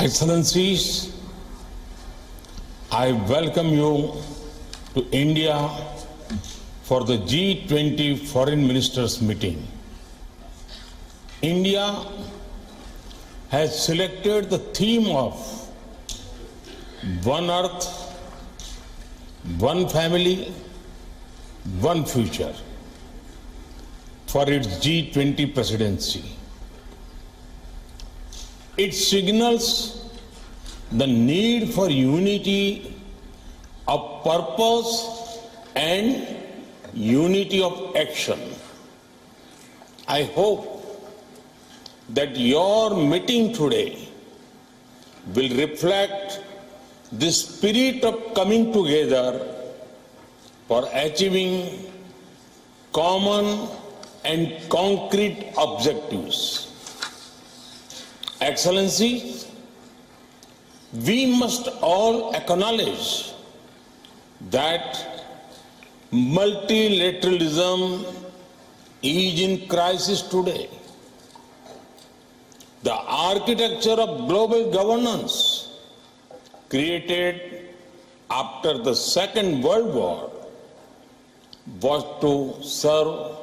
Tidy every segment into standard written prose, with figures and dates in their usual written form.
Excellencies, I welcome you to India for the G20 Foreign Ministers meeting. India has selected the theme of One Earth, One Family, One Future for its G20 presidency. It signals the need for unity of purpose and unity of action. I hope that your meeting today will reflect the spirit of coming together for achieving common and concrete objectives. Excellencies, we must all acknowledge that multilateralism is in crisis today. The architecture of global governance created after the Second World War was to serve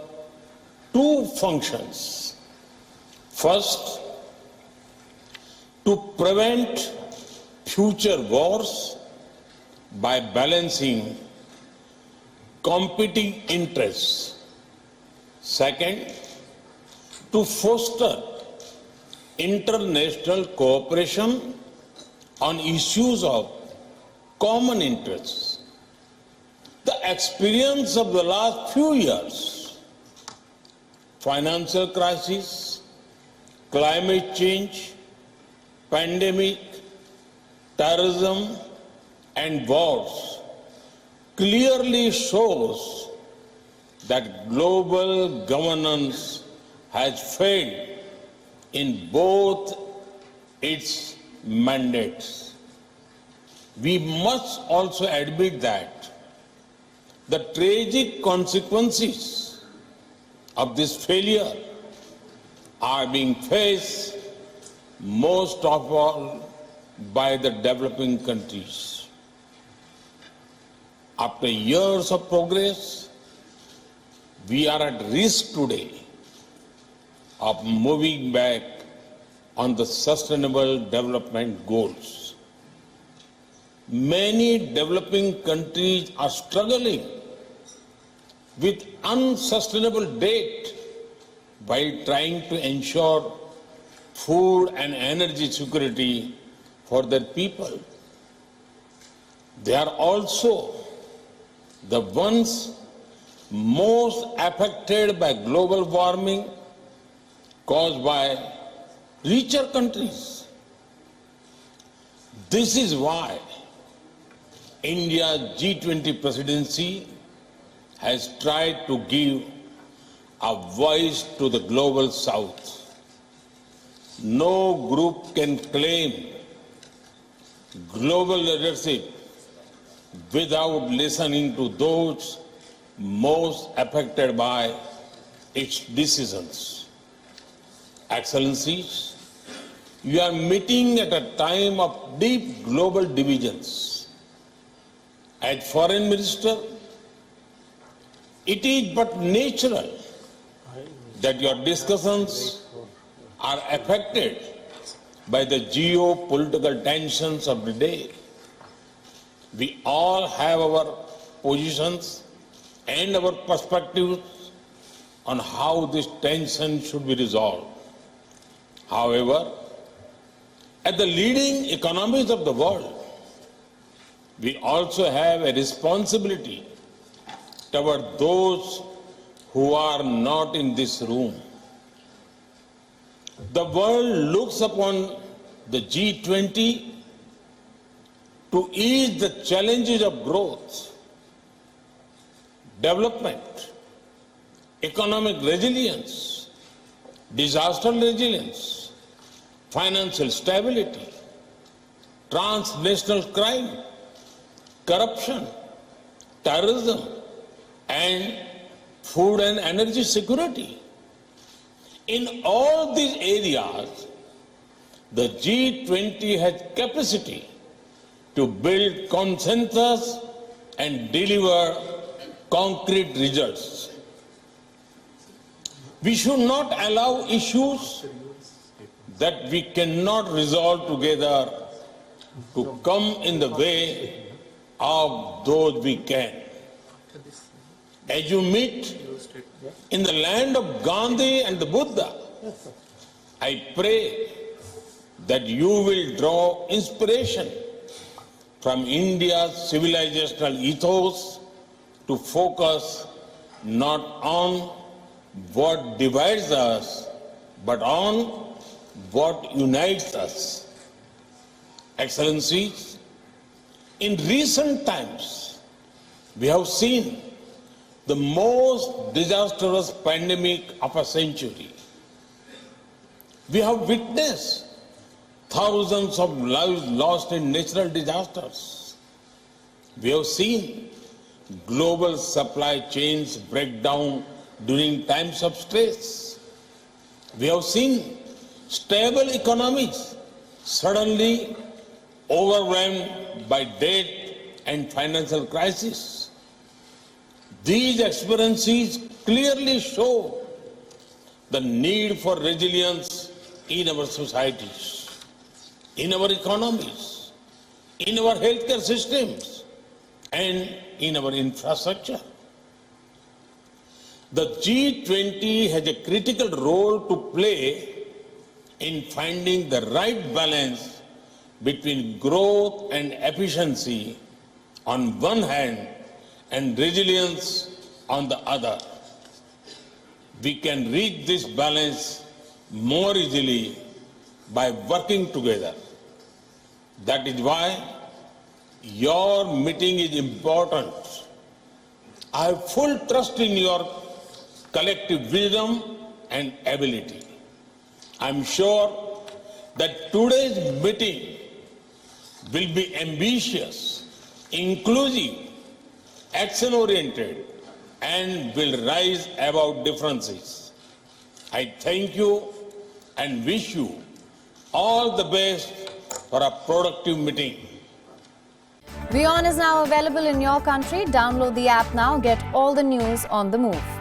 two functions. First, to prevent future wars by balancing competing interests. Second, to foster international cooperation on issues of common interests. The experience of the last few years, financial crisis, climate change, pandemic, terrorism, and wars clearly shows that global governance has failed in both its mandates. We must also admit that the tragic consequences of this failure are being faced most of all by the developing countries. After years of progress, we are at risk today of moving back on the sustainable development goals. Many developing countries are struggling with unsustainable debt by trying to ensure food and energy security for their people. They are also the ones most affected by global warming caused by richer countries. This is why India's G20 presidency has tried to give a voice to the global south. No group can claim global leadership without listening to those most affected by its decisions. Excellencies, you are meeting at a time of deep global divisions. As Foreign Minister, it is but natural that your discussions are affected by the geopolitical tensions of the day. We all have our positions and our perspectives on how this tension should be resolved. However, at the leading economies of the world, we also have a responsibility toward those who are not in this room. The world looks upon the G20 to ease the challenges of growth, development, economic resilience, disaster resilience, financial stability, transnational crime, corruption, terrorism, and food and energy security. In all these areas, The G20 has capacity to build consensus and deliver concrete results. We should not allow issues that we cannot resolve together to come in the way of those we can. As you meet in the land of Gandhi and the Buddha, I pray that you will draw inspiration from India's civilizational ethos to focus not on what divides us, but on what unites us. Excellencies, in recent times, we have seen the most disastrous pandemic of a century. We have witnessed thousands of lives lost in natural disasters. We have seen global supply chains break down during times of stress. We have seen stable economies suddenly overwhelmed by debt and financial crisis. These experiences clearly show the need for resilience in our societies, in our economies, in our healthcare systems, and in our infrastructure. The G20 has a critical role to play in finding the right balance between growth and efficiency on one hand and resilience on the other. We can reach this balance more easily by working together. That is why your meeting is important. I have full trust in your collective wisdom and ability. I am sure that today's meeting will be ambitious, inclusive, action-oriented, and will rise above differences. I thank you and wish you all the best for a productive meeting. WION is now available in your country. Download the app now. Get all the news on the move.